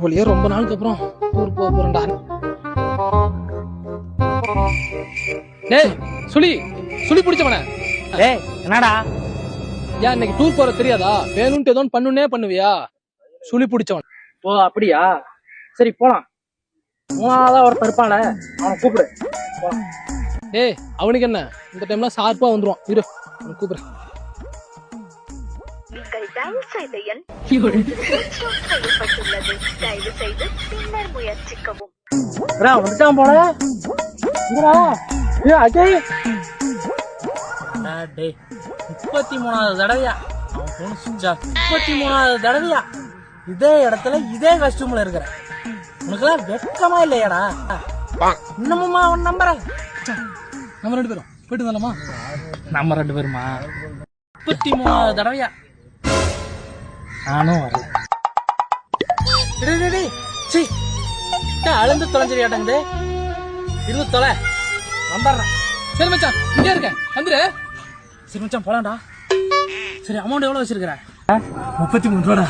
போலியே ரொம்ப நாளுக்கு அப்புறம் டூர் போக போறேன்டா. டேய் சுளி சுளி பிடிச்சவன. டேய் என்னடா ஏன் இன்னைக்கு டூர் போற தெரியாதா? வேணும்ட்டு ஏதோ பண்ணுனே பண்ணுவியா? சுளி பிடிச்சவன். ஓ அப்படியா, சரி போலாம். மூணாவதா ஒருத்தர் இருப்பான்ல, அவனை கூப்பிடு போலாம். டேய் அவனுக்கு என்ன, இந்த டைம்ல ஷார்ப்பா வந்துருவான். இரு அவனை கூப்பிடு. நீங்கள் டயல் செய்த எண் சுவிட்ச் ஆஃப் செய்யப்பட்டுள்ளது. தயவு செய்து பின்னர் முயற்சிக்கவும். வந்துட்டான் போல. அஜய் டேய் 33வது தடவையா அவன் போன சுவிட்சா? 33வது தடவையா இதே இடத்துல இதே கஸ்டூம்ல இருக்கிற உனக்கெல்லாம் வெக்கமா இல்லையாடா? இன்னமுமா அவன் நம்புற? நம்ம ரெண்டு பேரும் போயிட்டு வரலாமா? நம்ம ரெண்டு பேருமா? 33வது தடவையா? நானும் வரல. அழுந்து தொலைஞ்சிரியாட்டங்குது. இருந்து தொலை வந்துடுறேன். சரி மச்சான் இங்கே இருக்க வந்துரு. சரி மச்சான் போலாம்டா. சரி அமௌண்ட் எவ்வளவு வச்சிருக்கிற? 33 ரூபாடா.